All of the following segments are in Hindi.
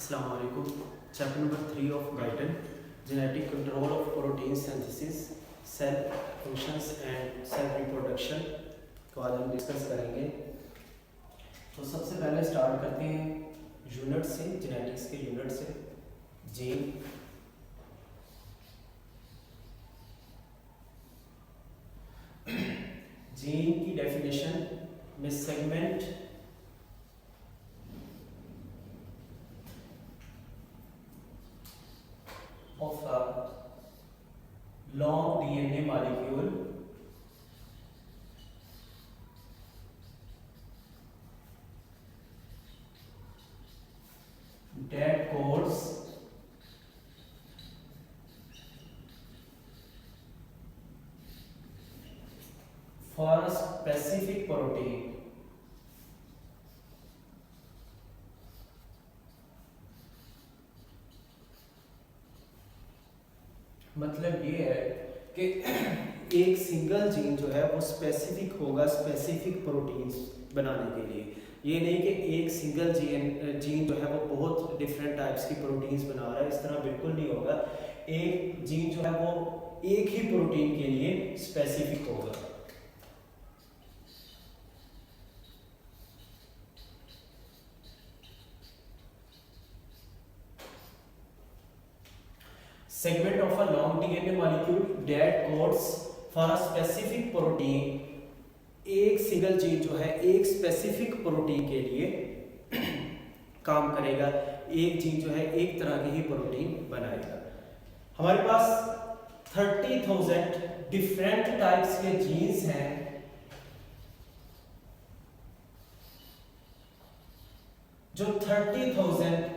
Assalamu alaikum. Chapter number 3 of Guyton, genetic control of protein synthesis, cell functions and cell reproduction को आज हम डिस्कस करेंगे। तो सबसे पहले स्टार्ट करते हैं यूनिट से, जेनेटिक्स के यूनिट से। जीन, जीन की डेफिनेशन में segment of a long DNA molecule that codes for a specific protein मतलब ये है कि एक सिंगल जीन जो है वो स्पेसिफिक होगा स्पेसिफिक प्रोटीन्स बनाने के लिए। ये नहीं कि एक सिंगल जीन जो है वो बहुत डिफरेंट टाइप्स की प्रोटीन्स बना रहा है, इस तरह बिल्कुल नहीं होगा। एक जीन जो है वो एक ही प्रोटीन के लिए स्पेसिफिक होगा। Segment of a long DNA molecule that codes for a specific protein, एक सिंगल जीन जो है एक स्पेसिफिक प्रोटीन के लिए काम करेगा। एक जीन जो है एक तरह की ही प्रोटीन बनाएगा। हमारे पास 30,000 डिफरेंट टाइप्स के जीन्स हैं जो 30,000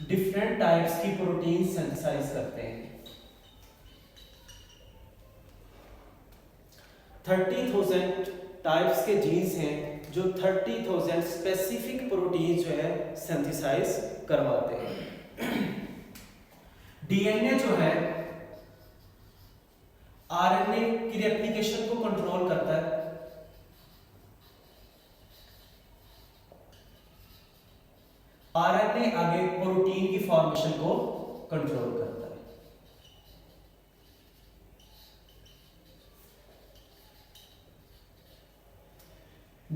डिफरेंट टाइप्स की प्रोटीन सिंथेसाइज करते हैं। 30,000 टाइप्स के जीन्स हैं जो 30,000 स्पेसिफिक प्रोटीन जो है सिंथेसाइज करवाते हैं। डीएनए जो है आरएनए की रेप्लिकेशन को कंट्रोल करता है। आरएनए आगे प्रोटीन की फॉर्मेशन को कंट्रोल करता है।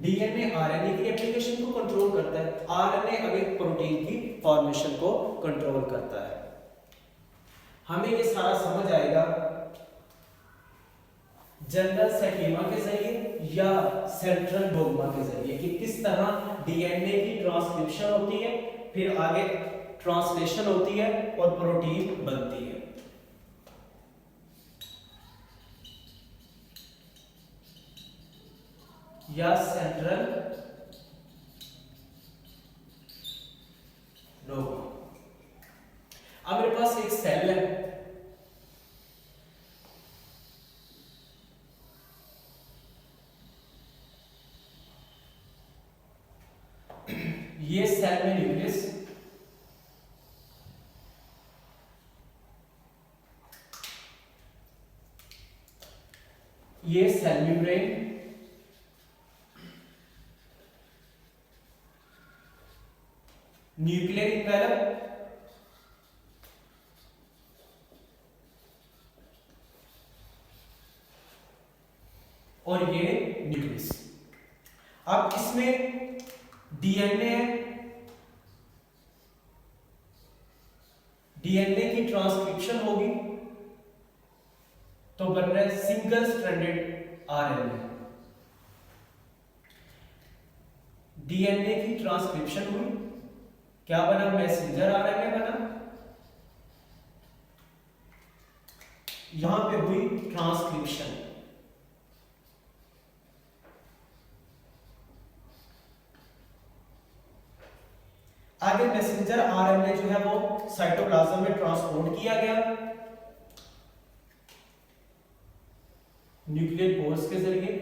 डीएनए आरएनए की रेप्लिकेशन को कंट्रोल करता है, आरएनए आगे प्रोटीन की फॉर्मेशन को कंट्रोल करता है। हमें ये सारा समझ आएगा जनरल स्कीमा के जरिए या सेंट्रल डोग्मा के जरिए कि किस तरह डीएनए की ट्रांसक्रिप्शन होती है, फिर आगे ट्रांसलेशन होती है और प्रोटीन बनती है। या सेंट्रल डोग्मा। अब मेरे पास एक सेल है, ये सेल में न्यूक्लियस, ये सेल मेम्ब्रेन, न्यूक्लियर इम्पेलर, और ये न्यूक्लियस। अब इसमें डीएनए है, डीएनए की ट्रांसक्रिप्शन होगी तो बन रहा है सिंगल स्ट्रैंडेड आरएनए। डीएनए की ट्रांसक्रिप्शन हुई, क्या बना? मैसेंजर आरएनए बना। यहां पे हुई ट्रांसक्रिप्शन, आगे मैसेंजर आरएनए जो है वो साइटोप्लाज्म में ट्रांसपोर्ट किया गया न्यूक्लियर पोर्स के जरिए।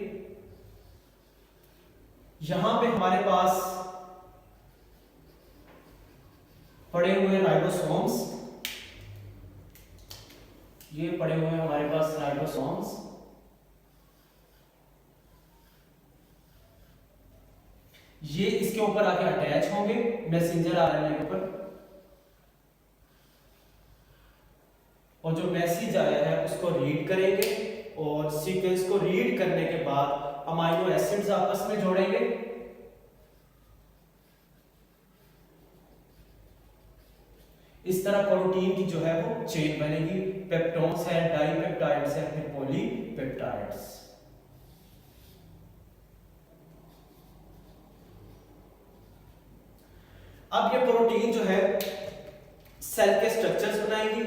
यहां पे हमारे पास पड़े हुए राइबोसोम्स, ये पड़े हुए हमारे पास राइबोसोम्स। ये इसके ऊपर आके अटैच होंगे मैसेंजर आरएनए के ऊपर, और जो मैसेज आया है उसको रीड करेंगे, और सीक्वेंस को रीड करने के बाद अमाइनो एसिड्स आपस में जोड़ेंगे। इस तरह प्रोटीन की जो है वो चेन बनेगी, पेप्टोन्स है, डाइपेप्टाइड्स है, फिर पॉलीपेप्टाइड्स। अब ये प्रोटीन जो है सेल के स्ट्रक्चर्स बनाएंगी,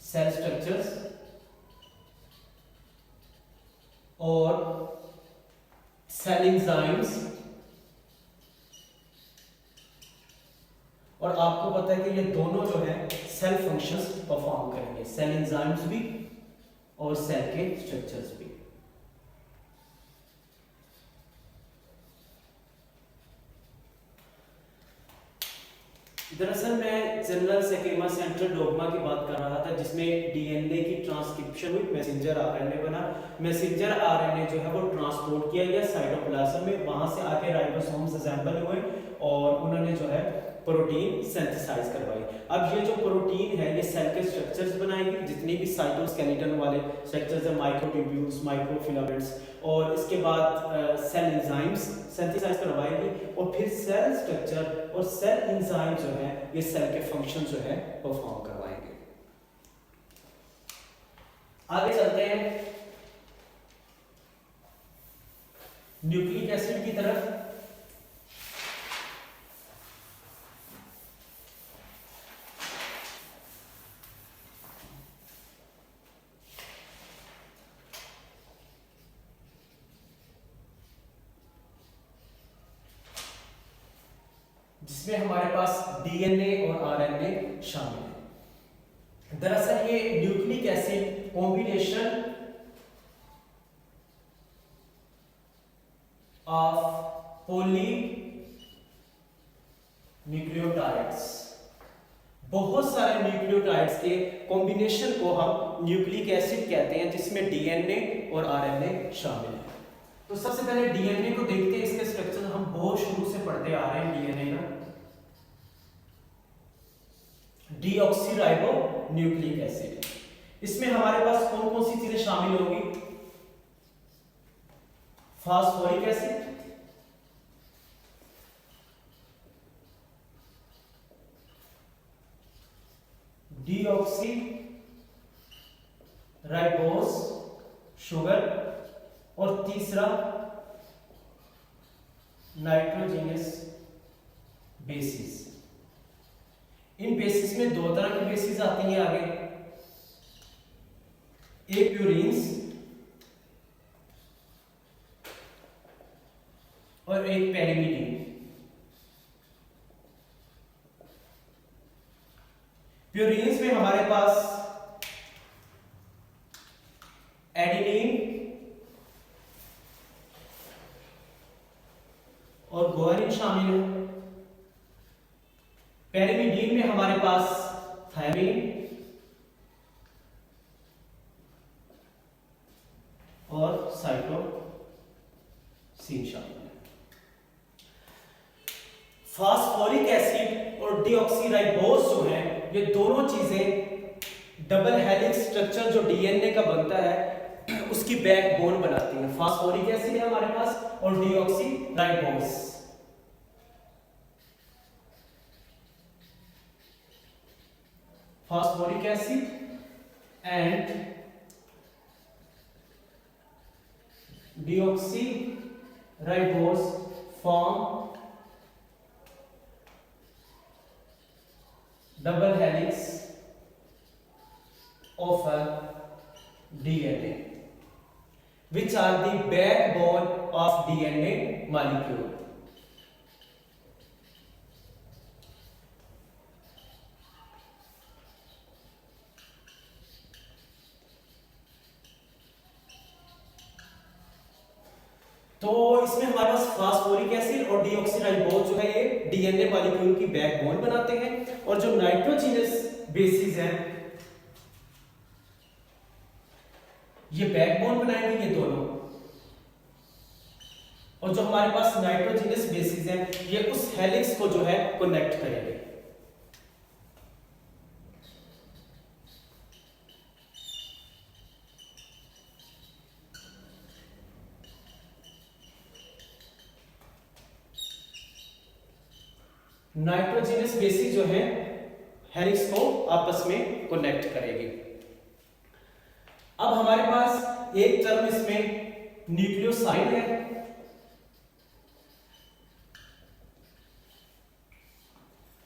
सेल स्ट्रक्चर्स, और सेल एंजाइम्स। और आपको पता है कि ये दोनों जो है सेल फंक्शंस परफॉर्म करेंगे, सेल एंजाइम्स भी और सेल के स्ट्रक्चर्स भी। दरअसल मैं जनरल सेकेमा सेंट्रल डोग्मा की बात कर रहा था, जिसमें डीएनए की ट्रांसक्रिप्शन हुई, मैसेंजर आरएनए बना। मैसेंजर आरएनए जो है वो ट्रांसपोर्ट किया गया साइटोप्लाज्म में, वहां से आके राइबोसोम्स असेंबल हुए और उन्होंने जो है प्रोटीन सिंथेसाइज करवाई। अब ये जो प्रोटीन है ये सेल के स्ट्रक्चर्स बनाएगी, जितनी भी साइटोस्केलेटन वाले स्ट्रक्चर्स है, माइक्रोट्यूब्यूल्स, माइक्रोफिलामेंट्स, और इसके बाद सेल एंजाइम्स सिंथेसाइज करवाएगी, और फिर सेल स्ट्रक्चर और सेल एंजाइम जो है ये सेल के फंक्शन जो है परफॉर्म करवाएंगे। आगे चलते हैं न्यूक्लिक एसिड की तरफ। जिसमें हमारे पास डीएनए और आरएनए शामिल है। दरअसल ये nucleic acid combination of poly nucleotides, बहुत सारे न्यूक्लियोटाइड्स के कॉम्बिनेशन को हम न्यूक्लिक एसिड कहते हैं, जिसमें डीएनए और आरएनए शामिल है। तो सबसे पहले डीएनए को देखते हैं, इसके स्ट्रक्चर हम बहुत शुरू से पढ़ते आ रहे हैं। डीएनए ना डीऑक्सीराइबो न्यूक्लिक एसिड, इसमें हमारे पास कौन कौन सी चीजें शामिल होंगी? Phosphoric acid, deoxy ribose sugar, और तीसरा नाइट्रोजनस बेसिस। इन बेसिस में दो तरह की बेसिस आती हैं आगे, एक प्यूरीन्स और एक पैरिमिडीन। प्यूरीन्स में हमारे पास एडिनिन और गुआनिन शामिल है। पैरिमिडीन में हमारे पास थायमिन और साइटोसिन शामिल है। फास्फोरिक एसिड और डीऑक्सीराइबोस जो है ये दोनों चीजें डबल हेलिक्स स्ट्रक्चर जो डीएनए का बनता है उसकी बैकबोन बनाती हैं। फास्फोरिक एसिड है हमारे पास और deoxyribose. Phosphoric acid and deoxyribose form double helix of a DNA, which are the backbone of DNA molecule. तो इसमें हमारे पास फास्फोरिक एसिड और डीऑक्सीराइबोस जो है ये डीएनए मॉलिक्यूल की बैकबोन बनाते हैं, और जो नाइट्रोजनस बेसिस हैं ये बैकबोन बनाएंगे ये दोनों। और जो हमारे पास नाइट्रोजनस बेसिस हैं ये उस हेलिक्स को जो है कनेक्ट करेंगे। नाइट्रोजनस बेसिस जो है हेलिक्स को आपस में कनेक्ट करेगी। अब हमारे पास एक टर्म इसमें न्यूक्लियोसाइड है,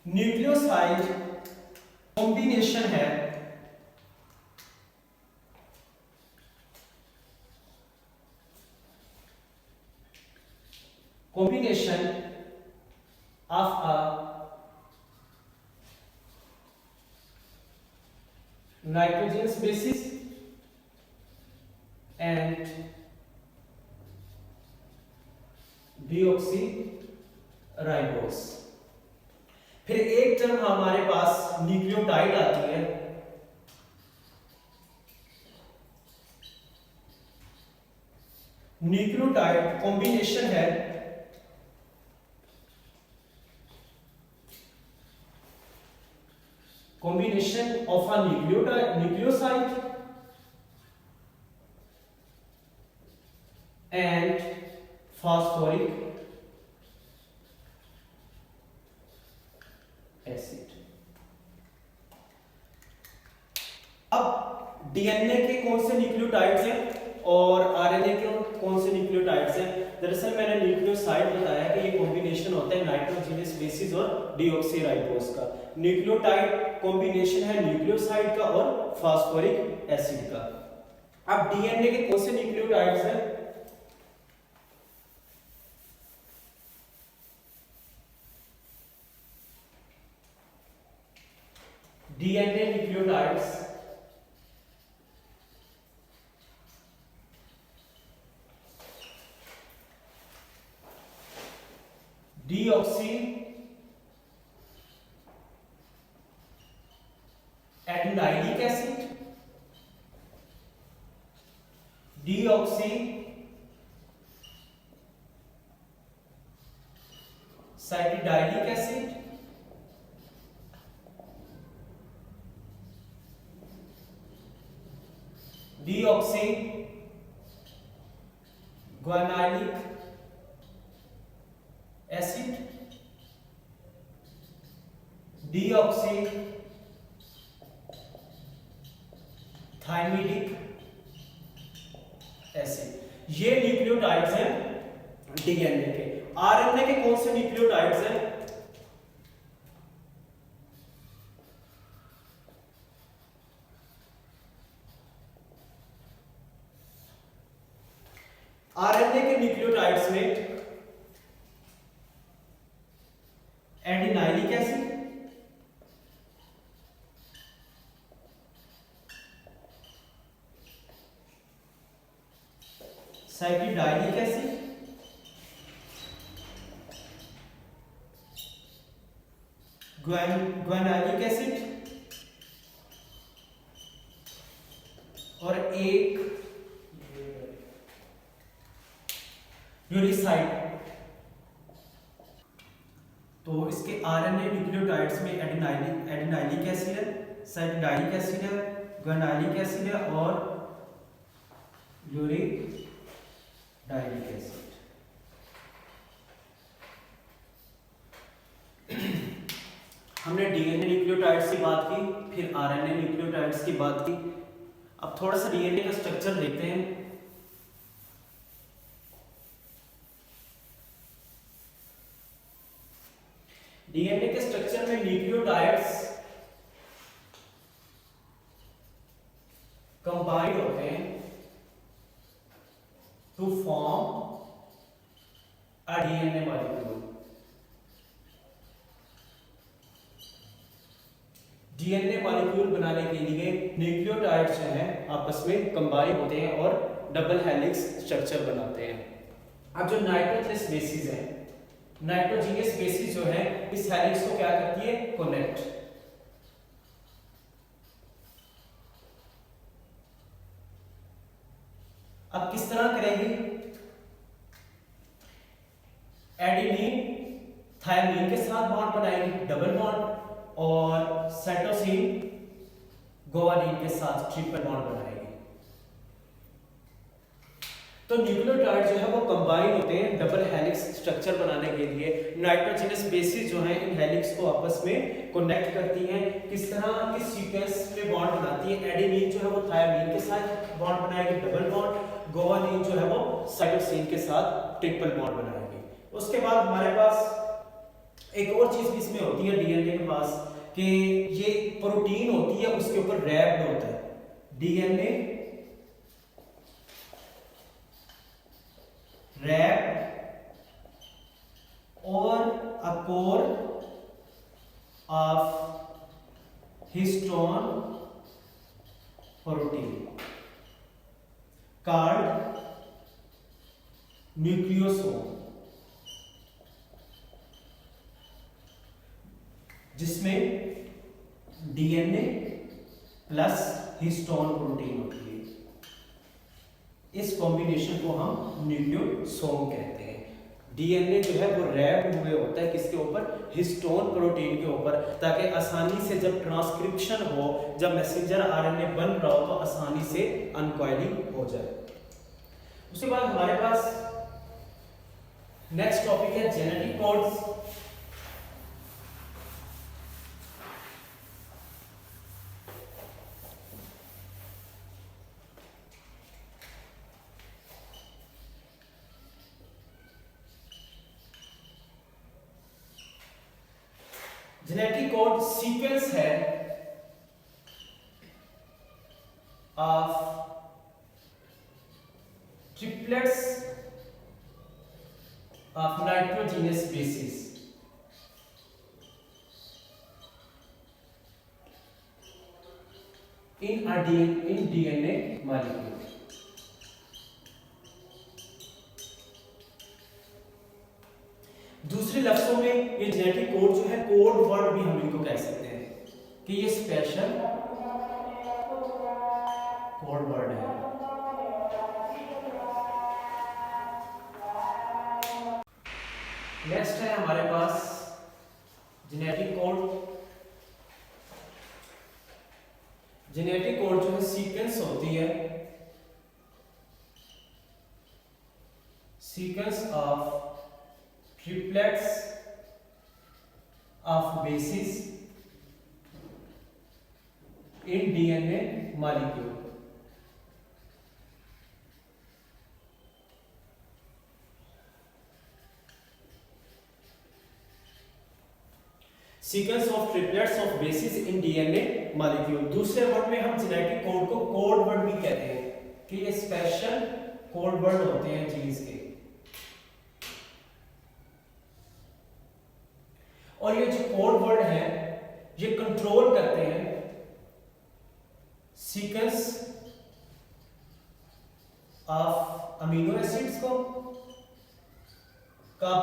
न्यूक्लियोसाइड कॉम्बिनेशन है combination of a nitrogenous basis and deoxyribose। फिर एक टर्म हमारे पास न्यूक्लियोटाइड आती है, न्यूक्लियोटाइड कॉम्बिनेशन है combination of a nucleoside and phosphoric acid। अब डीएनए के कौन से न्यूक्लियोटाइड्स हैं और आरएनए के कौन से न्यूक्लियोटाइड्स हैं? दरअसल मैंने न्यूक्लियोसाइड बताया कि ये कॉम्बिनेशन होता है नाइट्रोजनस बेसिस और डीऑक्सीराइबोस का। न्यूक्लियोटाइड कॉम्बिनेशन है न्यूक्लियोसाइड का और फास्फोरिक एसिड का। अब डीएनए के कौन से न्यूक्लियोटाइड्स हैं? DNA nucleotides deoxy adenylic acid, deoxy cytidylic acid, deoxy guanylic acid, deoxy thymidic acid. ये न्यूक्लियोटाइड्स हैं डीएनए के। आरएनए के कौन से न्यूक्लियोटाइड्स हैं? आरएनए के न्यूक्लियोटाइड्स में adenylic acid, cytidylic acid, guanylic acid और एक यूरिसाइड। तो इसके आरएनए न्यूक्लियोटाइड्स में एडेनाइलिक एसिड है, साइटिडाइलिक एसिड है, ग्वानाइलिक एसिड है और यूरिडाइलिक एसिड। हमने डीएनए न्यूक्लियोटाइड्स की बात की, फिर आरएनए न्यूक्लियोटाइड्स की बात की। अब थोड़ा सा डीएनए का स्ट्रक्चर देखते हैं। डीएनए के स्ट्रक्चर में न्यूक्लियोटाइड्स कंबाइंड होते हैं to form a DNA molecule. DNA molecule बनाने के लिए न्यूक्लियोटाइड्स जो हैं आपस में कंबाइन होते हैं और डबल हेलिक्स स्ट्रक्चर बनाते हैं। अब जो नाइट्रोजनस बेसिस है, नाइट्रोजनस बेसिस जो है इस हेलिक्स को क्या करती है? कनेक्ट। अब किस तरह करेगी? एडेनिन थायमिन के साथ बॉन्ड बनाएगी डबल बॉन्ड, और साइटोसिन गुआनिन के साथ ट्रिपल बॉन्ड बनाएगी। तो न्यूक्लियोटाइड जो है वो कंबाइन होते हैं डबल हेलिक्स स्ट्रक्चर बनाने के लिए। नाइट्रोजनस बेसिस जो है इन हेलिक्स को आपस में कनेक्ट करती हैं। किस तरह, किस सीक्वेंस में बॉन्ड बनाती है? एडेनिन जो है वो थायमिन के साथ बॉन्ड बनाएगी डबल बॉन्ड, गुआनिन जो है वो साइटोसिन के साथ ट्रिपल बॉन्ड बनाएगी। उसके बाद हमारे पास एक और चीज भी इसमें होती है डीएनए के पास, कि ये प्रोटीन होती है उसके ऊपर रैप्ड होता है DNA, wrapped or a core of histone protein called nucleosome, जिसमें डीएनए प्लस हिस्टोन प्रोटीन होती है। इस कॉम्बिनेशन को हम न्यूक्लियोसोम कहते हैं। डीएनए जो है वो रैप्ड हुए होता है किसके ऊपर? हिस्टोन प्रोटीन के ऊपर, ताकि आसानी से जब ट्रांसक्रिप्शन हो, जब मैसेंजर आरएनए बन रहा हो तो आसानी से अनकॉइलिंग हो जाए। उसके बाद हमारे पास नेक्स्ट टॉपिक है genetic codes. Genetic code sequence है of triplets of nitrogenous bases in DNA molecule। दूसरे लफ्जों में ये जेनेटिक कोड जो है, कोड वर्ड भी हम इनको कह सकते हैं कि ये स्पेशल कोड वर्ड है। नेक्स्ट है हमारे पास जेनेटिक कोड। जेनेटिक कोड जो है सीक्वेंस होती है, sequence of triplets of bases in DNA molecule। Sequence of triplets of bases in DNA molecule. दूसरे वर्ड में हम जेनेटिक कोड को कोड वर्ड भी कहते हैं कि ये स्पेशल कोड वर्ड होते हैं जीन्स के। और ये जो कोड वर्ड है ये कंट्रोल करते हैं सीक्वेंस ऑफ अमीनो एसिड्स को, कब?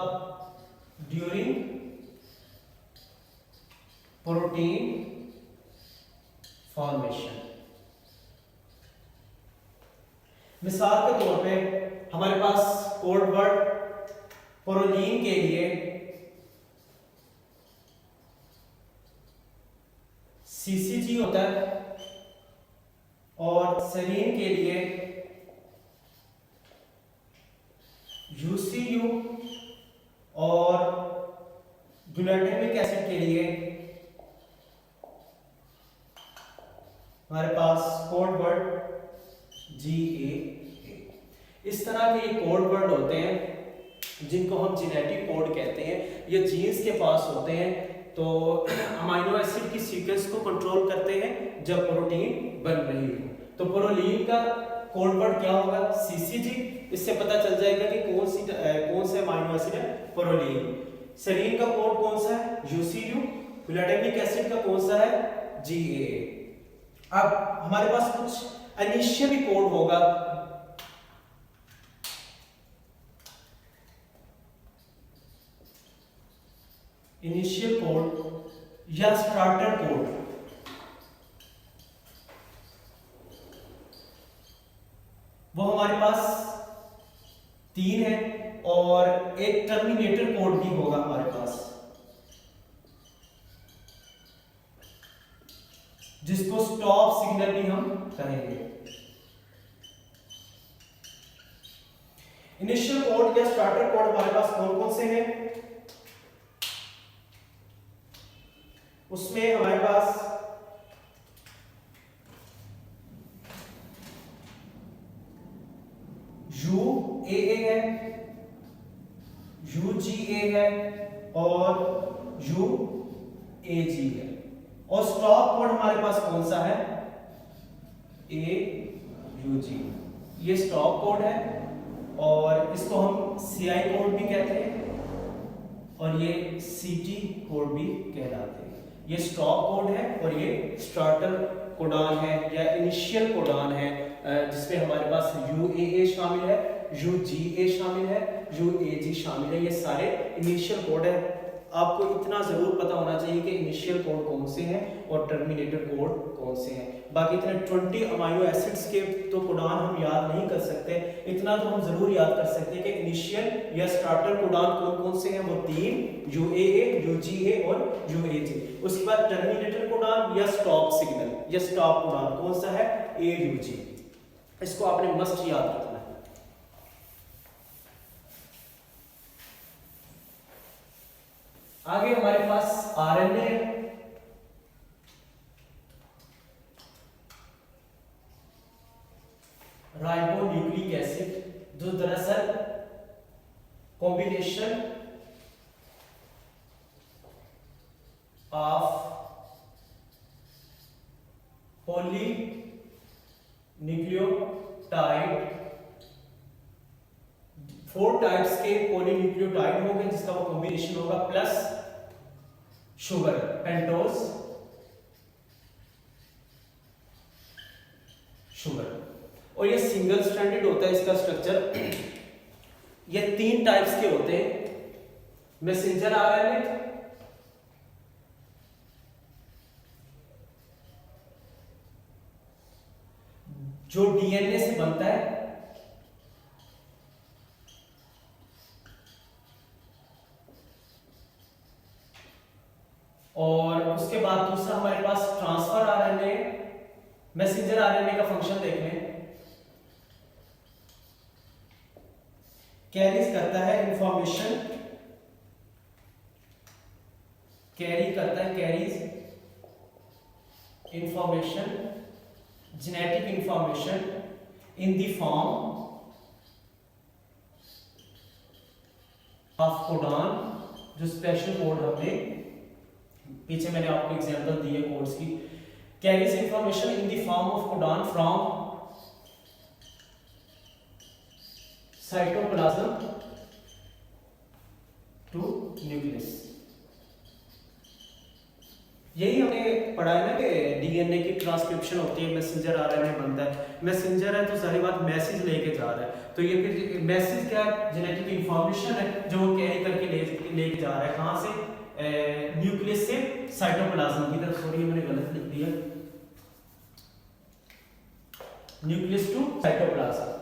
During protein formation. मिसाल के तौर पे हमारे पास कोड वर्ड प्रोलीन के लिए सीसीजी होता है, और सेरीन के लिए यूसीयू, और ग्लूटामिक एसिड के लिए हमारे पास कोड वर्ड GAA। इस तरह के ये कोड वर्ड होते हैं जिनको हम जेनेटिक कोड कहते हैं। ये जीन्स के पास होते हैं, तो अमीनो एसिड की सीक्वेंस को कंट्रोल करते हैं जब प्रोटीन बन रही हो। तो प्रोलीन का कोड वर्ड क्या होगा? CCG। इससे पता चल जाएगा कि कौन सा अमीनो एसिड है, प्रोलीन। सेरीन का कोड कौन सा है? UCU। ग्लूटामिक एसिड का कौन सा है? GAA। अब हमारे पास कुछ इनिशियल कोड होगा, इनिशियल कोड या स्टार्टर कोड। वो हमारे पास 3 है, और एक टर्मिनेटर कोड भी होगा हमारे पास, जिसको स्टॉप सिग्नल भी हम कहेंगे। इनिशियल कोड या स्टार्टर कोड हमारे पास कौन कौन से हैं? उसमें हमारे पास UAA है, UGA है और UAG है। और स्टॉप कोड हमारे पास कौन सा है? AUG। ये स्टॉप कोड है और इसको हम CI कोड भी कहते हैं और ये CT कोड भी कहलाते हैं। ये स्टॉप कोड है और ये स्टार्टर कोडान है या इनिशियल कोडान है, जिसमें हमारे पास UAA शामिल है, UGA शामिल है, UAG शामिल है। ये सारे इनिशियल कोड है। आपको इतना जरूर पता होना चाहिए कि इनिशियल कोड कौन से हैं और टर्मिनेटर कोड कौन से हैं। बाकी इतने 20 अमाइनो एसिड्स के तो कोडान हम याद नहीं कर सकते, इतना तो हम जरूर याद कर सकते हैं कि इनिशियल या स्टार्टर कोडान कौन कौन से हैं, वो 3 UAA, UGA और UAG। उसके बाद टर्मिनेटर कोडान या स्टॉप सिग्नल या स्टॉप कोडान कौन सा है? AUG। इसको आपने मस्ट याद रखना है। आगे हमारे पास RNA, राइबोन्यूक्लिक एसिड, जो दरअसल combination of poly nucleotide, 4 types के पॉलीन्यूक्लियोटाइड होंगे जिसका वो कॉम्बिनेशन होगा, प्लस शुगर, पेंटोज शुगर। और ये सिंगल स्ट्रैंडेड होता है इसका स्ट्रक्चर। ये 3 टाइप्स के होते हैं। मैसेंजर RNA, जो DNA से बनता है, और उसके बाद दूसरा हमारे पास ट्रांसफर RNA। मैसेंजर RNA का फंक्शन देख लें, कैरीज करता है information, carries information, genetic information in the form of codon, जो स्पेशल कोड हमने पीछे मैंने आपको एग्जांपल दिए कोड्स की। Carries information in the form of codon from cytoplasm to nucleus. यही हमने पढ़ा है ना कि DNA की ट्रांसक्रिप्शन होती है, मैसेंजर RNA बनता है। मैसेंजर है तो सारी बात मैसेज लेके जा रहा है, तो ये फिर मैसेज क्या है? जेनेटिक इंफॉर्मेशन है जो वो कैरी करके लेके जा रहा है। कहां से? न्यूक्लियस से साइटोप्लाज्म की तरफ। सॉरी मैंने गलत लिख दिया, न्यूक्लियस टू साइटोप्लाज्म।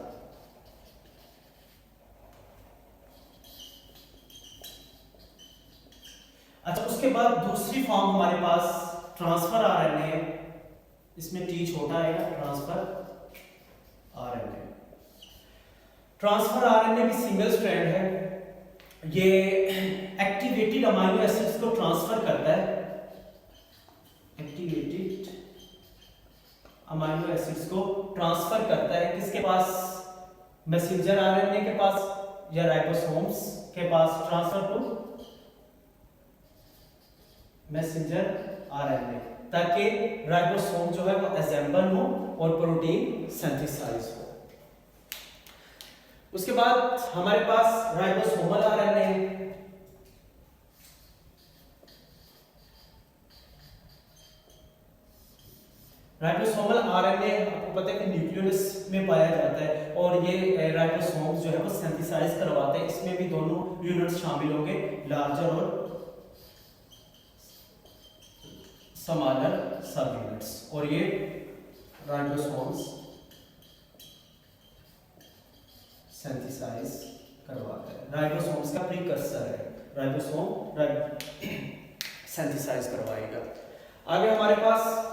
अच्छा, उसके बाद दूसरी फॉर्म हमारे पास ट्रांसफर RNA है। इसमें T छोटा आएगा, ट्रांसफर RNA। ट्रांसफर RNA भी सिंगल स्ट्रैंड है। ये एक्टिवेटेड अमाइनो एसिड्स को ट्रांसफर करता है, एक्टिवेटेड अमाइनो एसिड्स को ट्रांसफर करता है किसके पास? मैसेंजर RNA के पास या राइबोसोम्स के पास। ट्रांसफर टू मैसेंजर RNA, ताकि राइबोसोम जो है वो असेंबल हो और प्रोटीन सिंथेसाइज हो। उसके बाद हमारे पास राइबोसोमल RNA है। राइबोसोमल RNA आपको पता है कि न्यूक्लियस में पाया जाता है और ये राइबोसोम्स जो है वो सिंथेसाइज करवाते हैं। इसमें भी दोनों यूनिट्स शामिल होंगे, लार्जर और स्मॉलर सब यूनिट्स। और ये राइबोसोम्स सिंथेसाइज करवाता है, राइबोसोम्स का प्रीकर्सर है, राइबोसोम सिंथेसाइज करवाएगा। आगे हमारे पास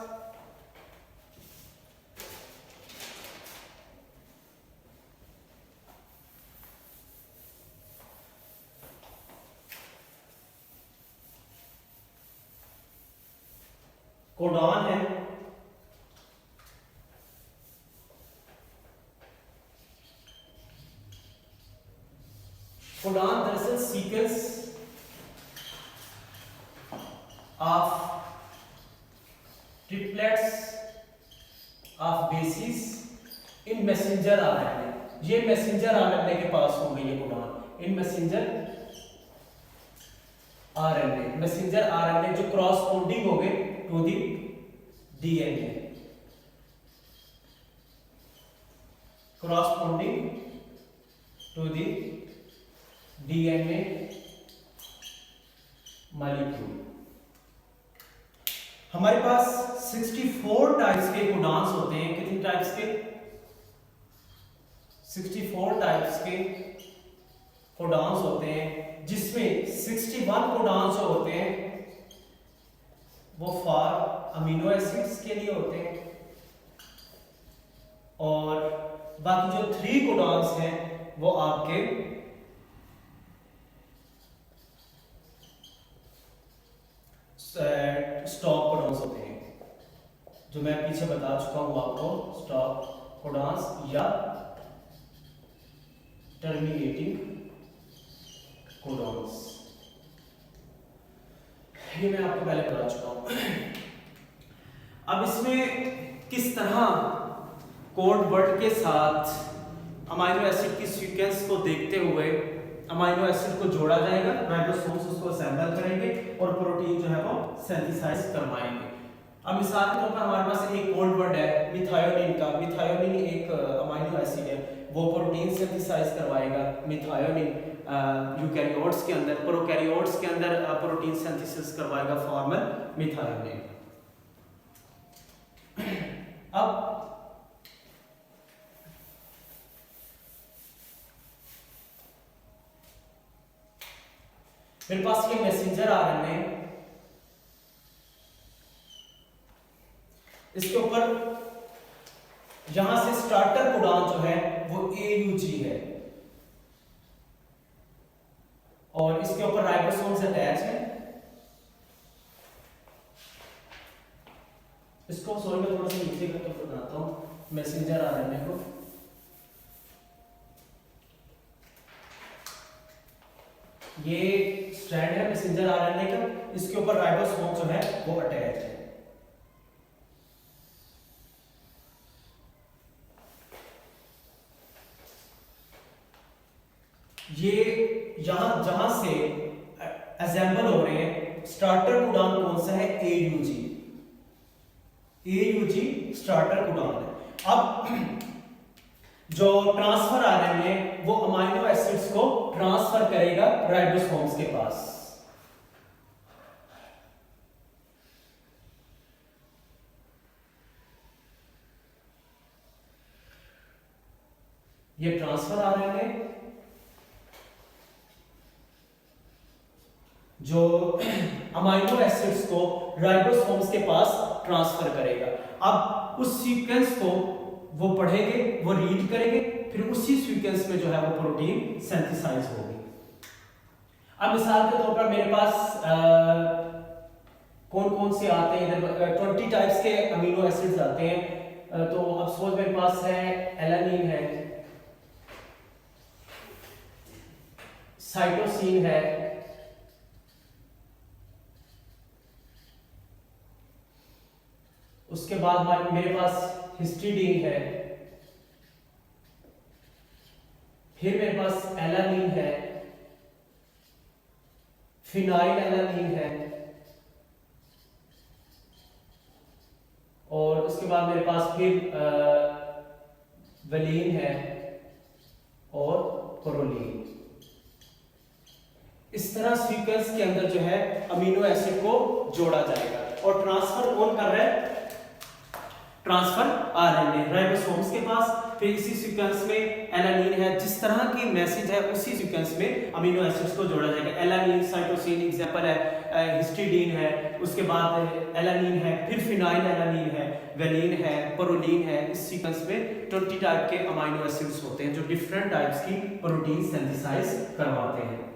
कोडॉन है। कोडॉन दरअसल sequence of triplets of bases in messenger RNA. ये मैसेंजर आरएनए के पास होंगे ये codon, in messenger RNA, messenger RNA जो क्रॉसपोंडिंग हो गए to the DNA, corresponding to the DNA molecule. हमारे पास 64 टाइप्स के कोडॉन्स होते हैं। कितने टाइप्स के? 64 टाइप्स के कोडॉन्स होते हैं, जिसमें 61 कोडॉन्स जो होते हैं वो फॉर अमीनो एसिड्स के लिए होते हैं, और बाकी जो 3 कोडॉन्स हैं वो आपके स्टॉप कोडॉन्स होते हैं, जो मैं पीछे बता चुका हूं आपको, स्टॉप कोडॉन्स या टर्मिनेटिंग कोडॉन्स, ये मैं आपको पहले बता चुका हूं। अब इसमें किस तरह कोड वर्ड के साथ अमाइनो एसिड की सीक्वेंस को देखते हुए अमाइनो एसिड को जोड़ा जाएगा, राइबोसोम्स उसको असेंबल करेंगे और प्रोटीन जो है वो सिंथेसाइज करवाएंगे। अब मिसाल के तौर पर हमारे पास एक कोड वर्ड है मिथायोनिन का। मिथायोनिन एक अमाइनो एसिड है, वो प्रोटीन सिंथेसाइज करवाएगा। मिथायोनिन यूकैरियोट्स के अंदर, प्रोकैरियोट्स के अंदर प्रोटीन सिंथेसिस करवाएगा फॉर्मल मिथायोनिन। अब मेरे पास ये मैसेंजर आरएनए, इसके ऊपर यहां से स्टार्टर कोडॉन जो है वो AUG है, और इसके ऊपर राइबोसोम्स अटैच है। इसको सॉरी मैं थोड़ा सा नीचे करके बनाता हूं मैसेंजर आरएनए को। ये स्ट्रैंड है मैसेंजर आरएनए का, इसके ऊपर राइबोसोम जो है वो अटैच है। ये यहां जहां से असेंबल हो रहे हैं, स्टार्टर कोडॉन कौन सा है? AUG। AUG स्टार्टर कोडॉन है। अब जो ट्रांसफर आरएनए वो अमाइनो एसिड्स को ट्रांसफर करेगा राइबोसोम्स के पास। ये ट्रांसफर आरएनए जो अमाइनो एसिड्स को राइबोसोम्स के पास ट्रांसफर करेगा। अब उस सीक्वेंस को वो पढ़ेंगे, वो रीड करेंगे, फिर उसी सीक्वेंस में जो है वो प्रोटीन सिंथेसाइज होगी। अब मिसाल के तौर पर मेरे पास कौन कौन से आते हैं इधर? 20 टाइप्स के अमीनो एसिड्स आते हैं। तो अब सपोज मेरे पास है एलानिन है, साइटोसिन है, उसके बाद मेरे पास हिस्टिडीन है, फिर मेरे पास एलानिन है, फिनाइल एलानिन है, और उसके बाद मेरे पास फिर वलीन है और प्रोलीन। इस तरह सीक्वेंस के अंदर जो है अमीनो एसिड को जोड़ा जाएगा। और ट्रांसफर कौन कर रहा है? ट्रांसफर आरएनए राइबोसोम्स के पास, फिर इसी सीक्वेंस में एलानिन है। जिस तरह की मैसेज है उसी सीक्वेंस में अमीनो एसिड्स को जोड़ा जाएगा। एलानिन, साइटोसिन एग्जांपल है, हिस्टिडीन है, उसके बाद एलानिन है, फिर फिनाइल एलानिन है, वेलिन है, प्रोलीन है। इस सीक्वेंस में 20 टाइप के अमीनो एसिड्स होते हैं जो डिफरेंट टाइप्स की प्रोटीन सिंथेसाइज करवाते हैं।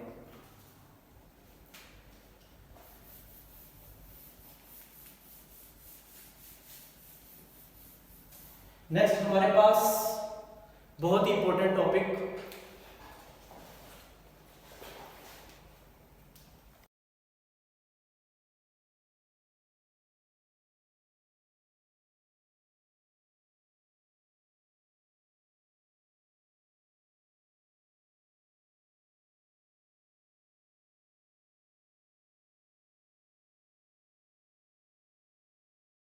नेक्स्ट हमारे पास बहुत ही इंपॉर्टेंट टॉपिक